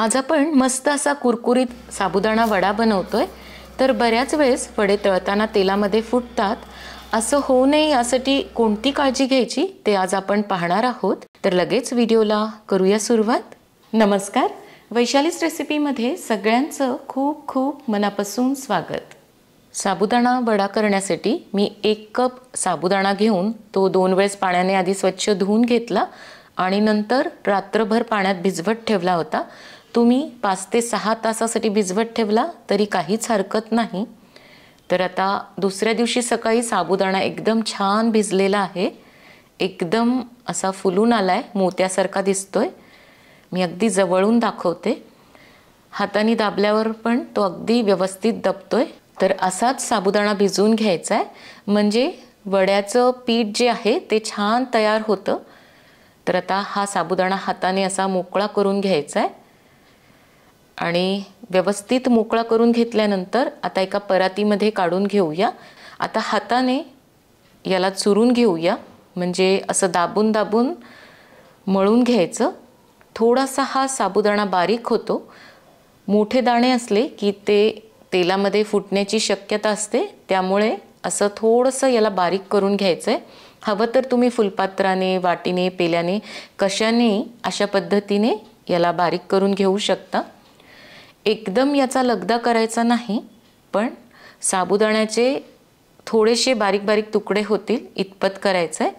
आज आपण मस्त असा कुरकुरीत साबुदाणा वडा बनवतोय। तर बऱ्याच वेळेस वडे तळताना तेलामध्ये फुटतात, असं होऊ नये यासाठी कोणती काळजी घ्यायची ते आज आपण पाहणार आहोत। तर लगेच व्हिडिओला करूया सुरुवात। नमस्कार, वैशालीज रेसिपीमध्ये सगळ्यांचं खूप खूप मनापासून स्वागत। साबुदाणा वडा करण्यासाठी मी 1 कप साबुदाणा घेऊन तो 2 वेळेस पाण्याने आधी स्वच्छ धुवून घेतला आणि नंतर रात्रभर पाण्यात भिजवत ठेवला होता। तुम्ही 5 ते 6 तासासाठी भिजवत ठेवला तरी काहीच हरकत नाही। तर आता दुसऱ्या दिवशी सकाळी साबुदाणा एकदम छान भिजलेला आहे, एकदम असा फुलून आलाय, मोत्यासारखा दिसतोय। मी अगदी जवळून दाखवते, हाताने दाबल्यावर पण तो अगदी व्यवस्थित दबतोय। तर असाच साबुदाणा भिजवून घ्यायचा आहे, म्हणजे वड्याचं पीठ जे आहे ते छान तयार होतं। तर आता हा साबुदाणा हाताने असा मोकळा करून घ्यायचा आहे आणि व्यवस्थित मोकळा करून घेतल्यानंतर आता एका परातीमध्ये काढून घेऊया। आता हाताने याला चुरून घेऊया, म्हणजे असं दाबून दाबून मळून घ्यायचं। थोडासा हा साबुदाणा बारीक होतो, मोठे दाणे असले की ते तेलामध्ये फुटण्याची शक्यता असते, त्यामुळे असं थोडंसं याला बारीक करून घ्यायचं आहे। हवं तर तुम्ही फुलपात्राने, वाटीने, पेल्याने, कशाने अशा पद्धतीने याला बारीक करून घेऊ शकता। एकदम याचा लगदा करायचा नाही, पण साबुदाण्याचे थोडेसे बारीक बारीक तुकडे होतील इतपत करायचं आहे।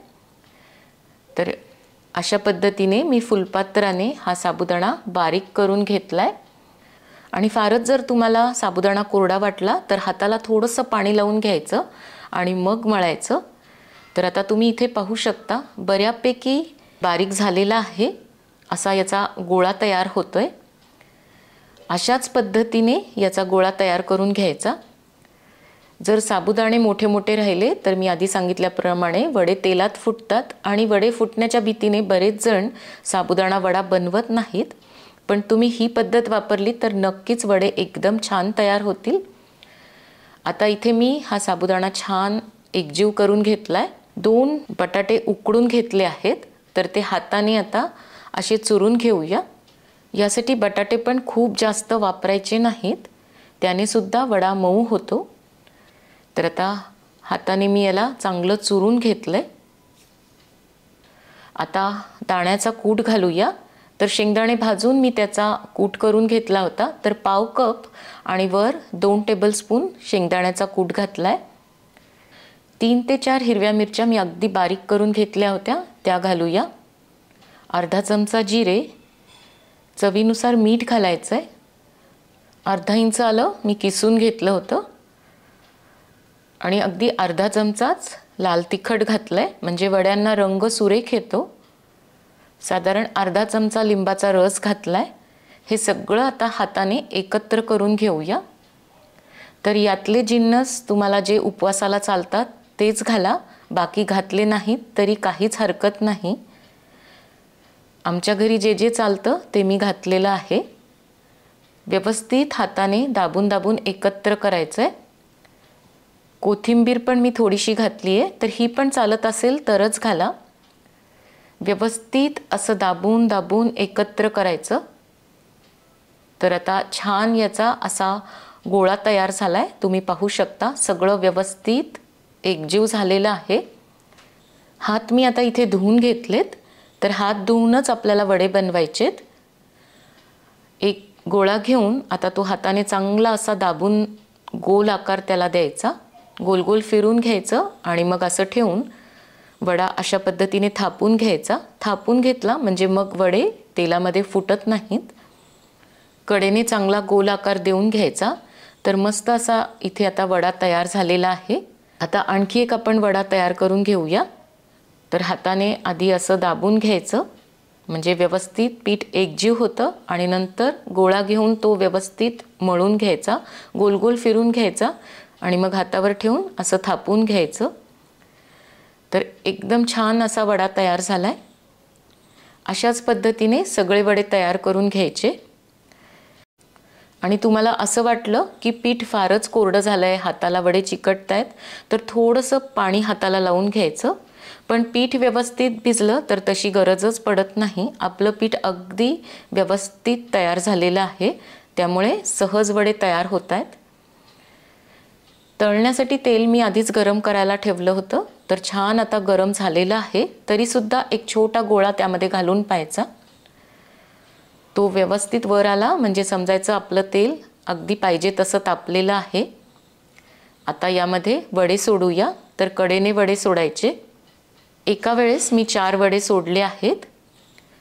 तर अशा पद्धतीने मी फुलपात्राने हा साबुदाणा बारीक करून घेतलाय। आणि फारच जर तुम्हाला साबुदाणा कोरडा वाटला तर हाताला थोडंसं पाणी लावून घ्यायचं आणि मग मळायचं। तर आता तुम्ही इथे पाहू शकता, बऱ्यापैकी बारीक झालेला आहे, असा याचा गोळा तयार होतोय। अशाच पद्धतीने याचा गोळा तयार करून घ्यायचा। जर साबुदाणे मोठे मोठे राहिले तर मी आधी सांगितल्याप्रमाणे वडे तेलात फुटतात आणि वडे फुटण्याच्या भीतीने बरेच जण साबुदाणा वडा बनवत नाहीत, पण तुम्ही ही पद्धत वापरली तर नक्कीच वडे एकदम छान तयार होतील। आता इथे मी हा साबुदाणा छान एकजीव करून घेतलाय। 2 बटाटे उकडून घेतले आहेत, तर ते हाताने आता असे चुरून घेऊया। यासाठी बटाटे पण खूप जास्त वापरायचे नाहीत, त्याने सुद्धा वडा मऊ होतो। तर आता हाताने मी याला चांगलं चुरून घेतलंय। आता दाण्याचा कूट घालूया। तर शेंगदाणे भाजून मी त्याचा कूट करून घेतला होता, तर पाव कप आणि वर 2 टेबलस्पून शेंगदाण्याचा कूट घातलाय। 3 ते 4 हिरव्या मिरच्या मी अगदी बारीक करून घेतल्या होत्या, त्या घालूया। अर्धा चमचा जिरे, चवीनुसार मीठ घालायचं आहे। अर्धा इंच आलं मी किसून घेतलं होतं आणि अगदी अर्धा चमचाच लाल तिखट घातलंय, म्हणजे वड्यांना रंग सुरेख येतो। साधारण अर्धा चमचा लिंबाचा रस घातलाय। हे सगळं आता हाताने एकत्र करून घेऊया। तर यातले जिन्नस तुम्हाला जे उपवासाला चालतात तेच घाला, बाकी घातले नाहीत तरी काहीच हरकत नाही। आमच्या घरी जे जे चालतं ते मी घातलेलं आहे। व्यवस्थित हाताने दाबून दाबून एकत्र करायचं आहे। कोथिंबीर पण मी थोडीशी घातली आहे, तर ही पण चालत असेल तरच घाला। व्यवस्थित असं दाबून दाबून एकत्र करायचं। तर आता छान याचा असा गोळा तयार झालाय, तुम्ही पाहू शकता सगळं व्यवस्थित एकजीव झालेलं आहे। हात मी आता इथे धुवून घेतलेत, तर हात धुवूनच आपल्याला वडे बनवायचेत। एक गोळा घेऊन आता तो हाताने चांगला असा दाबून गोल आकार त्याला द्यायचा, गोल गोल फिरून घ्यायचं आणि मग असं ठेवून वडा अशा पद्धतीने थापून घ्यायचा। थापून घेतला म्हणजे मग वडे तेलामध्ये फुटत नाहीत। कडेने चांगला गोल आकार देऊन घ्यायचा। तर मस्त असा इथे आता वडा तयार झालेला आहे। आता आणखी एक आपण वडा तयार करून घेऊया। तर हाताने आधी असं दाबून घ्यायचं, म्हणजे व्यवस्थित पीठ एकजीव होतं आणि नंतर गोळा घेऊन तो व्यवस्थित मळून घ्यायचा, गोल गोल फिरून घ्यायचा आणि मग हातावर ठेवून असं थापून घ्यायचं। तर एकदम छान असा वडा तयार झालाय। अशाच पद्धतीने सगळे वडे तयार करून घ्यायचे। आणि तुम्हाला असं वाटलं की पीठ फारच कोरडं झालंय, हाताला वडे चिकटतायत, तर थोडंसं पाणी हाताला लावून घ्यायचं। पण पीठ व्यवस्थित भिजलं तर तशी गरजच पडत नाही. आपलं पीठ अगदी व्यवस्थित तयार झालेलं आहे, त्यामुळे सहज वडे तयार होत आहेत. तळण्यासाठी तेल मी आधीच गरम करायला ठेवलं होतं, तर छान आता गरम झालेलं आहे. तरीसुद्धा एक छोटा गोळा त्यामध्ये घालून पाहायचा. तो व्यवस्थित वर आला म्हणजे समजायचं आपलं तेल अगदी पाहिजे तसं तापलेलं आहे. आता यामध्ये वडे सोडूया. तर कडेने वडे सोडायचे. एका वेळेस मी 4 वडे सोडले आहेत.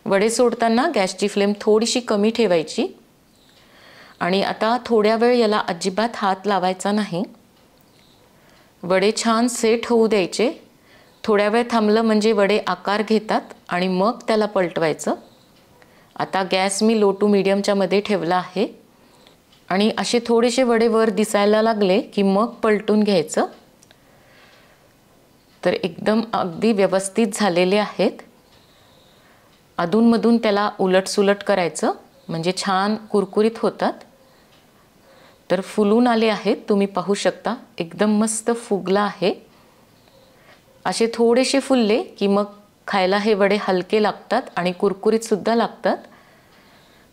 वडे सोडताना गॅसची फ्लेम थोडीशी कमी ठेवायची आणि आता थोड्या वेळ याला अजिबात हात लावायचा नाही. वडे छान सेट होऊ द्यायचे. थोड्या वेळ थांबलं म्हणजे वडे आकार घेतात आणि मग त्याला पलटवायचं. आता गॅस मी लो टू मीडियमच्या मध्ये ठेवला आहे आणि असे थोडेसे वडे वर दिसायला लागले की मग पलटून घ्यायचं. तर एकदम अगदी व्यवस्थित झालेले आहेत. अधूनमधून त्याला उलटसुलट करायचं म्हणजे छान कुरकुरीत होतात. तर फुलून आले आहेत, तुम्ही पाहू शकता. एकदम मस्त फुगला आहे. असे थोडेसे फुलले की मग खायला हे वडे हलके लागतात आणि कुरकुरीतसुद्धा लागतात.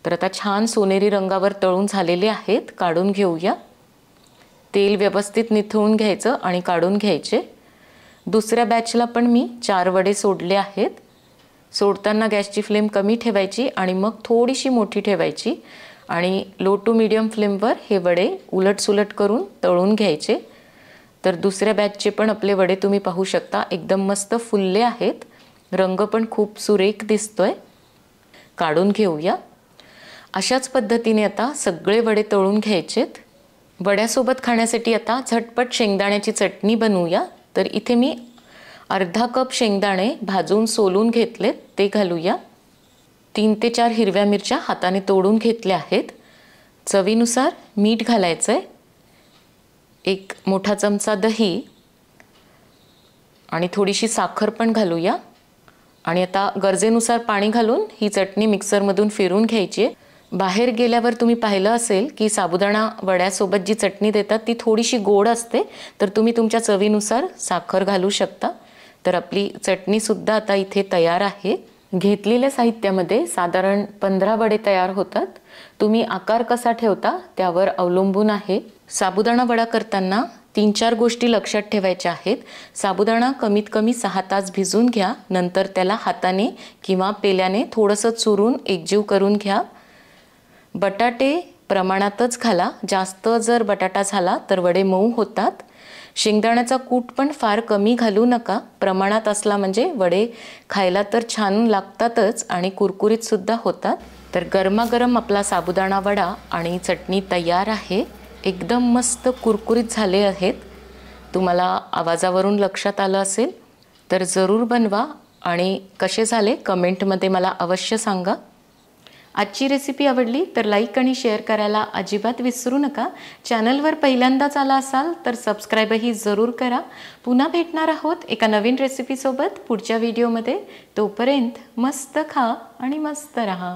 तर आता छान सोनेरी रंगावर तळून झालेले आहेत. काढून घेऊया. तेल व्यवस्थित निथळून घ्यायचं आणि काढून घ्यायचे. दुसऱ्या बॅचला पण मी 4 वडे सोडले आहेत. सोडताना गॅसची फ्लेम कमी ठेवायची आणि मग थोडीशी मोठी ठेवायची आणि लो टू मीडियम फ्लेमवर हे वडे उलटसुलट करून तळून घ्यायचे. तर दुसऱ्या बॅचचे पण आपले वडे तुम्ही पाहू शकता. एकदम मस्त फुलले आहेत. रंग पण खूप सुरेख दिसतोय. काढून घेऊया. अशाच पद्धतीने आता सगळे वडे तळून घ्यायचेत. वड्यासोबत खाण्यासाठी आता झटपट शेंगदाण्याची चटणी बनवूया. तर इथे मी अर्धा कप शेंगदाणे भाजून सोलून घेतलेत, ते घालूया. 3 ते 4 हिरव्या मिरच्या हाताने तोडून घेतल्या आहेत. चवीनुसार मीठ घालायचं आहे. 1 मोठा चमचा दही आणि थोडीशी साखर पण घालूया. आणि आता गरजेनुसार पाणी घालून ही चटणी मिक्सरमधून फिरून घ्यायची आहे. बाहेर गेल्यावर तुम्ही पाहिलं असेल की साबुदाणा वड्यासोबत जी चटणी देतात ती थोडीशी गोड असते. तर तुम्ही तुमच्या चवीनुसार साखर घालू शकता. तर आपली चटणीसुद्धा आता इथे तयार आहे. घेतलेल्या साहित्यामध्ये साधारण 15 वडे तयार होतात. तुम्ही आकार कसा ठेवता त्यावर अवलंबून आहे. साबुदाणा वडा करताना 3-4 गोष्टी लक्षात ठेवायच्या आहेत. साबुदाणा कमीत कमी 6 तास भिजून घ्या. नंतर त्याला हाताने किंवा पेल्याने थोडंसं चुरून एकजीव करून घ्या. बटाटे प्रमाणातच घाला. जास्त जर बटाटा झाला तर वडे मऊ होतात. शेंगदाण्याचा कूट पण फार कमी घालू नका. प्रमाणात असला म्हणजे वडे खायला तर छान लागतातच आणि कुरकुरीतसुद्धा होतात. तर गरमागरम आपला साबुदाणा वडा आणि चटणी तयार आहे. एकदम मस्त कुरकुरीत झाले आहेत. तुम्हाला आवाजावरून लक्षात आलं असेल तर जरूर बनवा आणि कसे झाले कमेंटमध्ये मला अवश्य सांगा. आजची रेसिपी आवडली तर लाईक आणि शेअर करायला अजिबात विसरू नका. चॅनलवर पहिल्यांदाच आला असाल तर सबस्क्राईबही जरूर करा. पुन्हा भेटणार आहोत एका नवीन रेसिपीसोबत पुढच्या व्हिडिओमध्ये. तोपर्यंत मस्त खा आणि मस्त रहा.